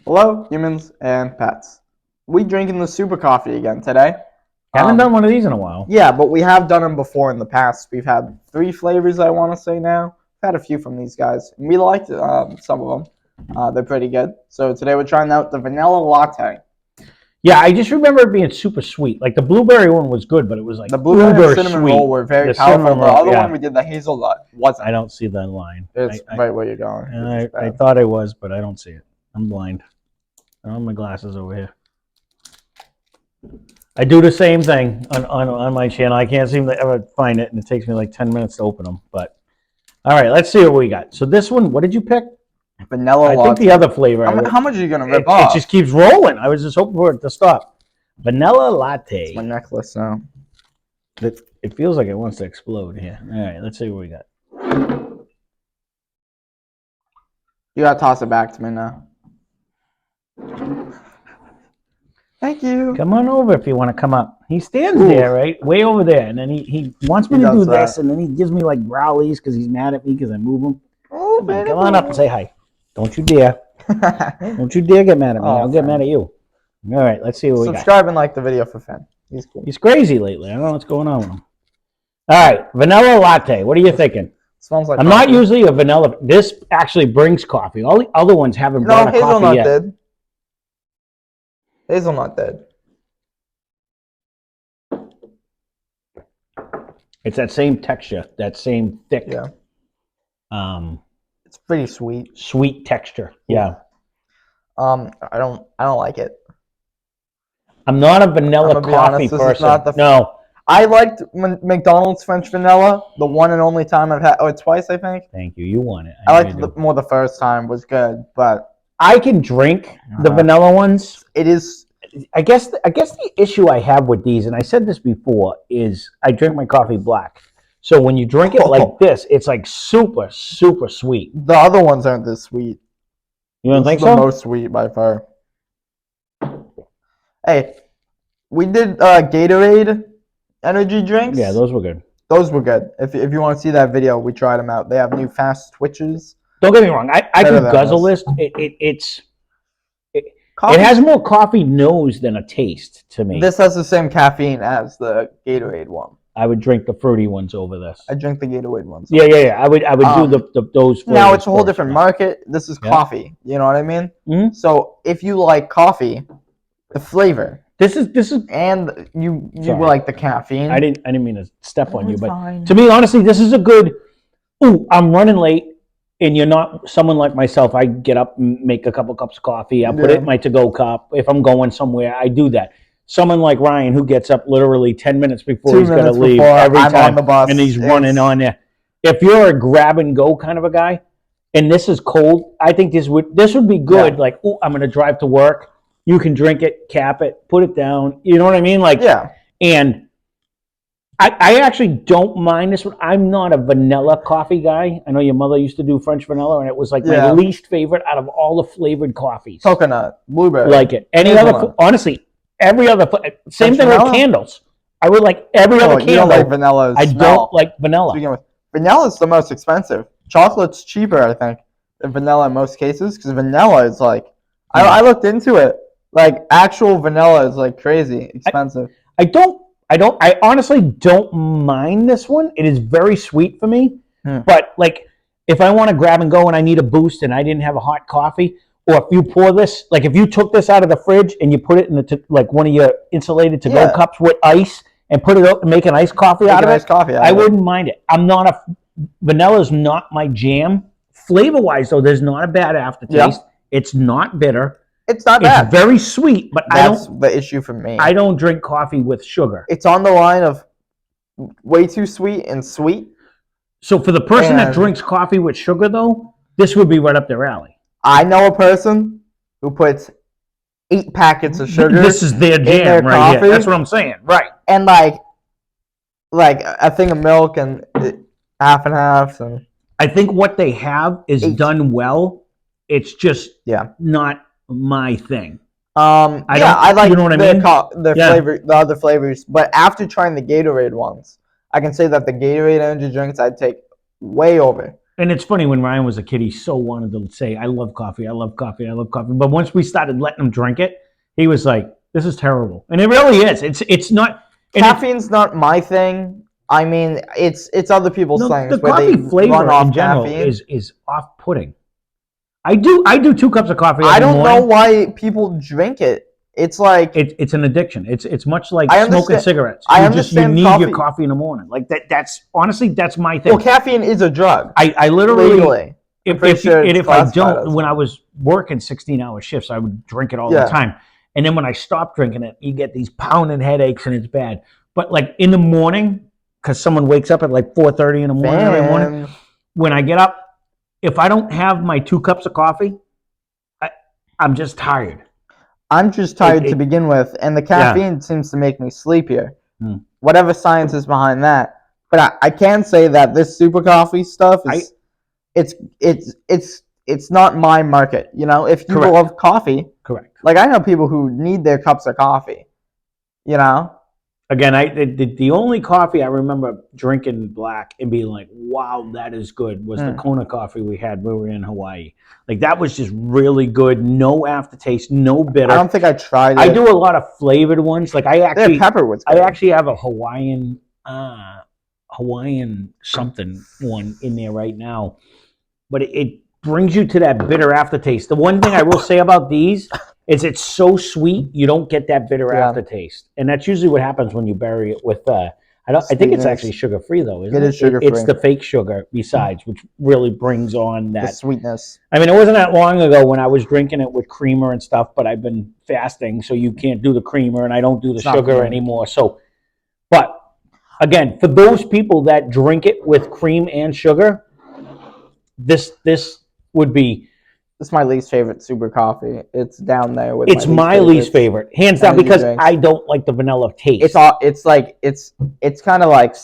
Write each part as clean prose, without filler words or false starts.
Hello, humans and pets. We drinking the super coffee again today. Haven't done one of these in a while. Yeah, but we have done them before in the past. We've had 3 flavors, I want to say now. We've had a few from these guys. And we liked some of them. They're pretty good. So today we're trying out the vanilla latte. Yeah, I just remember it being super sweet. Like the blueberry one was good, but it was like the blueberry and cinnamon sweet. roll were very powerful. The other one we did, the hazelnut, wasn't. I don't see that line. It's right where you're going. And I thought I was, but I don't see it. I'm blind. I don't have my glasses over here. I do the same thing on my channel. I can't seem to ever find it, and it takes me like 10 minutes to open them. But all right, let's see what we got. So this one, what did you pick? Vanilla latte. I think the other flavor. How much are you gonna rip off? It just keeps rolling. I was just hoping for it to stop. Vanilla latte. It's my necklace now. It feels like it wants to explode here. All right, let's see what we got. You gotta toss it back to me now. Thank you. Come on over if you want to come up. He stands there, right? Way over there. And then he wants me to do this, and then he gives me like growlies because he's mad at me because I move him. Oh, come on up and say hi. Don't you dare. Don't you dare get mad at me. I'll get mad at you. All right, let's see what we got. Subscribe and like the video for Finn. He's cool. He's crazy lately. I don't know what's going on with him. All right, vanilla latte. What are you thinking? Smells like I'm coffee. not usually a vanilla. This actually brings coffee. All the other ones haven't brought a coffee yet. Did. Hazelnut did. It's that same texture, that same thick. Yeah. It's pretty sweet. Sweet texture. Yeah. I don't like it. I'm not a vanilla coffee person. No. I liked McDonald's French vanilla, the one and only time I've had. Oh, twice, I think. Thank you. You want it. I liked more the first time was good, but I can drink the vanilla ones. It is. I guess the issue I have with these, and I said this before, is I drink my coffee black. So when you drink it like this, it's like super, super sweet. The other ones aren't this sweet. You don't think so? The most sweet by far. Hey, we did Gatorade energy drinks. Yeah, those were good. Those were good. If you want to see that video, we tried them out. They have new fast twitches. Don't get me wrong. I could guzzle this. It has more coffee nose than a taste to me. This has the same caffeine as the Gatorade one. I would drink the fruity ones over this. I drink the Gatorade ones. Yeah. I would do those. Now it's a whole different market. This is coffee. You know what I mean? Mm-hmm. So if you like coffee, the flavor. This is, and you like the caffeine. I didn't mean to step on you, but fine. To me, honestly, this is a good. Ooh, I'm running late, and you're not someone like myself. I get up and make a couple cups of coffee. I put it in my to-go cup. If I'm going somewhere, I do that. Someone like Ryan, who gets up literally 10 minutes before he's going to leave every time, on the bus, and he's running on there. If you're a grab and go kind of a guy, and this is cold, I think this would be good. Yeah. Like, oh, I'm going to drive to work. You can drink it, cap it, put it down. You know what I mean? Like, yeah. And I actually don't mind this one. I'm not a vanilla coffee guy. I know your mother used to do French vanilla, and it was like my least favorite out of all the flavored coffees. Coconut, blueberry, like it. Honestly, every other same thing with candles. I would like every other candle. You don't like vanilla. I don't like vanilla. Vanilla is the most expensive. Chocolate's cheaper, I think, than vanilla in most cases, because vanilla is like. I looked into it. Like actual vanilla is like crazy expensive. I honestly don't mind this one. It is very sweet for me. But like if I want to grab and go and I need a boost and I didn't have a hot coffee, or if you pour this, like if you took this out of the fridge and you put it in like one of your insulated to-go cups with ice and put it out and make an iced coffee out of it, I wouldn't mind it. Vanilla is not my jam. Flavor-wise though, there's not a bad aftertaste. It's not bitter. It's not bad. It's very sweet, but that's the issue for me. I don't drink coffee with sugar. It's on the line of way too sweet and sweet. So for the person that drinks coffee with sugar, though, this would be right up their alley. I know a person who puts 8 packets of sugar. This is their jam right here. That's what I'm saying. Right. And like a thing of milk and half and half. And I think what they have is done well. It's just not my thing. I like you know what I mean? Flavor, the other flavors, but after trying the Gatorade ones, I can say that the Gatorade energy drinks I'd take way over And it's funny, when Ryan was a kid, he so wanted to say, I love coffee, I love coffee, I love coffee. But once we started letting him drink it, he was like, this is terrible. And it really is. It's not. Caffeine's not my thing. I mean, it's other people's things The where they coffee flavor run off in general caffeine. is off-putting. I do 2 cups of coffee every I don't morning. know why people drink it. It's like it's an addiction. It's much like I smoking understand- cigarettes. I You understand need coffee. your coffee in the morning. Like that's honestly that's my thing. well, caffeine is a drug. I literally Legally. if it's I classified don't, as when I one. was working 16-hour shifts, I would drink it all Yeah. the time. And then when I stopped drinking it, you get these pounding headaches and it's bad. But like in the morning, because someone wakes up at like 4:30 in the morning every morning, when I get up, if I don't have my 2 cups of coffee, I'm just tired. I'm just tired to begin with, and the caffeine seems to make me sleepier. Whatever science is behind that, but I can say that this super coffee stuff is it's not my market. You know, if you love coffee, correct. Like I know people who need their cups of coffee. You know. Again, the only coffee I remember drinking black and being like, wow, that is good, was the Kona coffee we had when we were in Hawaii. Like, that was just really good. No aftertaste, no bitter. I don't think I tried it. I do a lot of flavored ones. Like, I actually have a Hawaiian something one in there right now. But it brings you to that bitter aftertaste. The one thing I will say about these is it's so sweet, you don't get that bitter aftertaste. And that's usually what happens when you bury it with I think it's actually sugar-free, though, isn't it? It is sugar-free. It's the fake sugar besides, which really brings on that the sweetness. I mean, it wasn't that long ago when I was drinking it with creamer and stuff, but I've been fasting, so you can't do the creamer, and I don't do the sugar anymore. So, but again, for those people that drink it with cream and sugar, this would be. This is my least favorite super coffee. It's down there with. It's my least favorite, hands down, because I don't like the vanilla taste. It's kind of like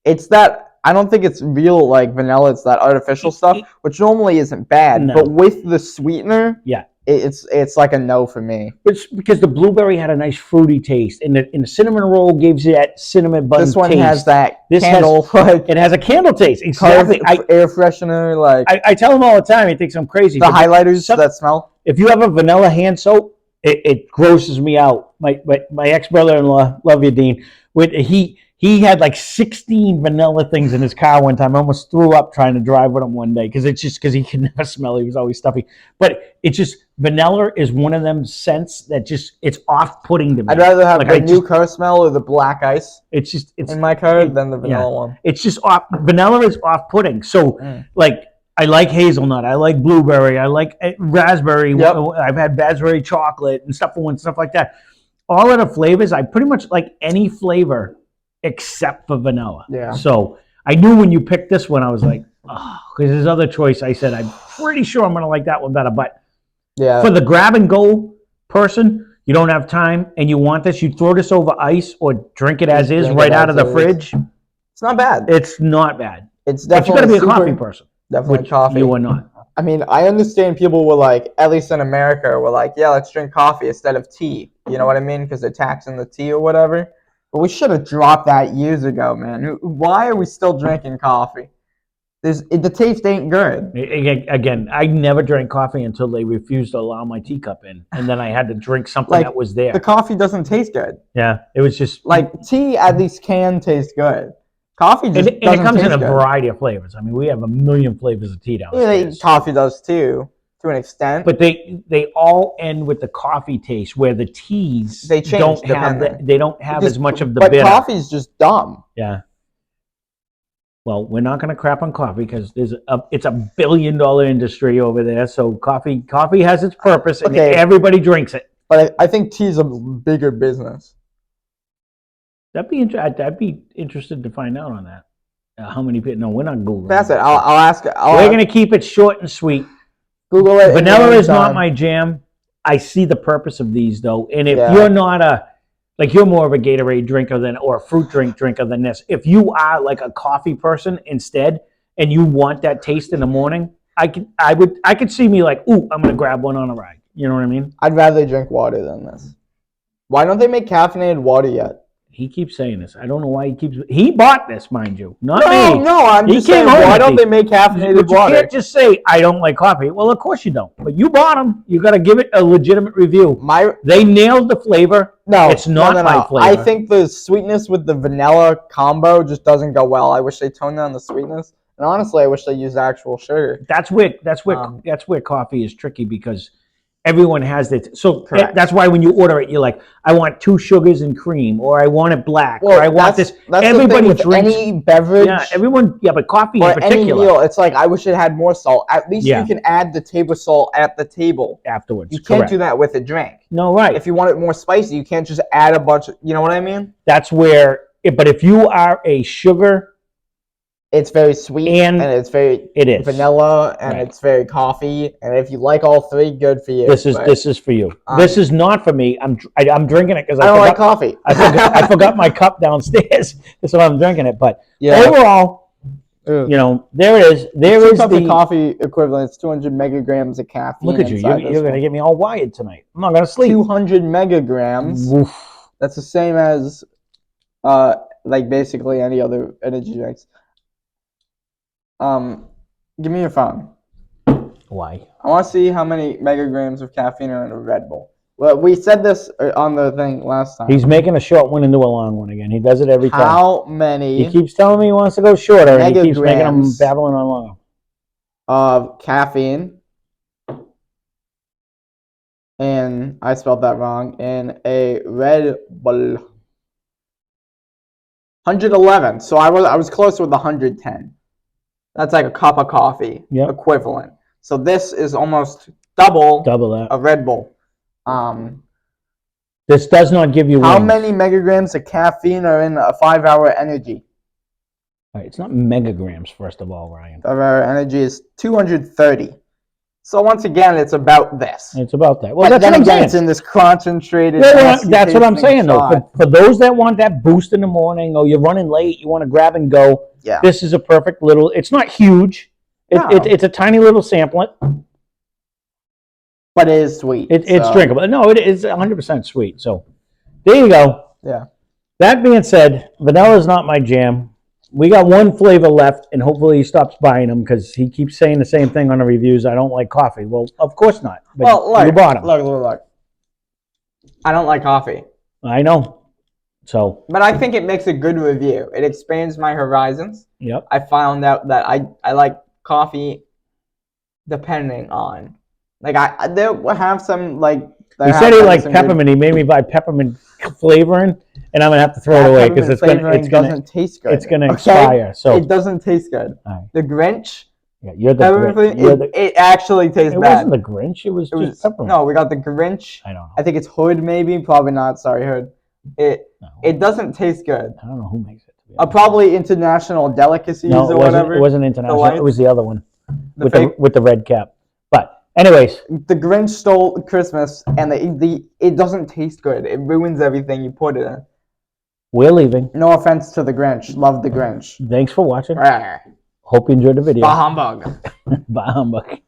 it's that. I don't think it's real like vanilla. It's that artificial stuff, which normally isn't bad. No. But with the sweetener, it's like a no for me. It's because the blueberry had a nice fruity taste, and the cinnamon roll gives you that cinnamon bun taste. This one has that candle. It has a candle taste. Exactly. Air freshener. Like I tell him all the time, he thinks I'm crazy. The highlighters that smell. If you have a vanilla hand soap, it grosses me out. My ex-brother-in-law, love you, Dean. He had like 16 vanilla things in his car one time. I almost threw up trying to drive with him one day because he could never smell. He was always stuffy. But it's just, vanilla is one of them scents that it's off-putting to me. I'd rather have the new car smell or the black ice. It's in my car than the vanilla one. It's just off. Vanilla is off-putting. So like, I like hazelnut. I like blueberry. I like raspberry. Yep. I've had raspberry chocolate and stuff like that. All of the flavors, I pretty much like any flavor except for vanilla. Yeah. So I knew when you picked this one, I was like, oh, because his other choice, I said, I'm pretty sure I'm going to like that one better. But for the grab and go person, you don't have time and you want this, you throw this over ice or drink it as is right out of the fridge. It's not bad. It's not bad. It's definitely. But you got to be a coffee person. Definitely coffee. You are not. I mean, I understand people were like, at least in America, were like, yeah, let's drink coffee instead of tea. You know what I mean? Because they're taxing the tea or whatever. But we should have dropped that years ago, man. Why are we still drinking coffee? The taste ain't good. Again, I never drank coffee until they refused to allow my teacup in. And then I had to drink something that was there. The coffee doesn't taste good. Yeah, it was just... Like, tea at least can taste good. Coffee just doesn't taste good. And it comes in a variety of flavors. I mean, we have a million flavors of tea downstairs. Yeah, coffee does too, to an extent. But they all end with the coffee taste, where the teas don't have as much of the bitter. But coffee's just dumb. Yeah. Well, we're not going to crap on coffee because it's a $1 billion industry over there. So coffee has its purpose, and everybody drinks it. But I think tea's a bigger business. I'd be interested to find out on that. How many people? No, we're not Googling. That's it. I'll ask. We're going to keep it short and sweet. Google it. Vanilla is not my jam. I see the purpose of these though, and if you're not you're more of a Gatorade drinker or a fruit drink drinker than this. If you are like a coffee person instead, and you want that taste in the morning, I could see me like, ooh, I'm gonna grab one on a ride. You know what I mean? I'd rather drink water than this. Why don't they make caffeinated water yet? He keeps saying this. I don't know why he keeps. He bought this, mind you, not No, me. no, I'm He just came saying, home why with don't these. they make caffeinated But you water? can't just say I don't like coffee. Well, of course you don't. But you bought them. You got to give it a legitimate review. They nailed the flavor. No, it's not no. my flavor. I think the sweetness with the vanilla combo just doesn't go well. I wish they toned down the sweetness, and honestly, I wish they used actual sugar. That's where coffee is tricky because everyone has it. So that's why when you order it, you're like, I want 2 sugars and cream, or I want it black, or I want this. That's Everybody the thing with drinks any beverage. Yeah, everyone. Yeah, but coffee in or particular. any meal, it's like I wish it had more salt. At least you can add the table salt at the table afterwards. You can't do that with a drink. No, right. If you want it more spicy, you can't just add a bunch of. You know what I mean? That's where. But if you are a sugar. It's very sweet and it's very vanilla and it's very coffee. And if you like all three, good for you. This is for you. This is not for me. I'm drinking it because I don't like coffee. I forgot my cup downstairs, so I'm drinking it. But overall, you know, there it is. There is the coffee equivalent. It's 200 megagrams of caffeine. Look at you. You're going to get me all wired tonight. I'm not going to sleep. 200 megagrams. Oof. That's the same as, like basically any other energy drinks. Give me your phone. Why? I want to see how many megagrams of caffeine are in a Red Bull. Well, we said this on the thing last time. He's making a short one into a long one again. He does it every time. How many? He keeps telling me he wants to go shorter, and he keeps making them babbling on longer. Of caffeine, and I spelled that wrong, in a Red Bull. 111. So I was close with 110. That's like a cup of coffee equivalent. So this is almost double that. A Red Bull. This does not give you how many megagrams of caffeine are in a 5-hour energy? All right, it's not megagrams, first of all, Ryan. 5-hour energy is 230. So once again, it's about this. It's about that. Well, that's then what I'm again, saying. it's in this concentrated. That's what I'm saying, though. For those that want that boost in the morning, or you're running late, you want to grab and go. Yeah. This is a perfect little. It's not huge. It's a tiny little samplet. But it is sweet. It's drinkable. No, it is 100% sweet. So there you go. Yeah. That being said, vanilla is not my jam. We got one flavor left, and hopefully he stops buying them because he keeps saying the same thing on the reviews. I don't like coffee. Well, of course not. But look, you bought them. Look. I don't like coffee. I know. So. But I think it makes a good review. It expands my horizons. Yep. I found out that I like coffee depending on. Like there have some like. He said he liked peppermint. He made me buy peppermint flavoring, and I'm gonna have to throw it away because it doesn't taste good. It's gonna expire. So it doesn't taste good. Right. The Grinch. Yeah, you're the Grinch. It actually tastes bad. It wasn't the Grinch. It was just peppermint. No, we got the Grinch. I don't know. I think it's Hood, maybe. Probably not. Sorry, Hood. It doesn't taste good. I don't know who makes it. Probably international delicacies or whatever. It wasn't international. It was the other one with the red cap. But anyways, the Grinch stole Christmas, and it doesn't taste good. It ruins everything you put it in. We're leaving. No offense to the Grinch. Love the Grinch. Thanks for watching. Hope you enjoyed the video. Bah humbug. Bah humbug.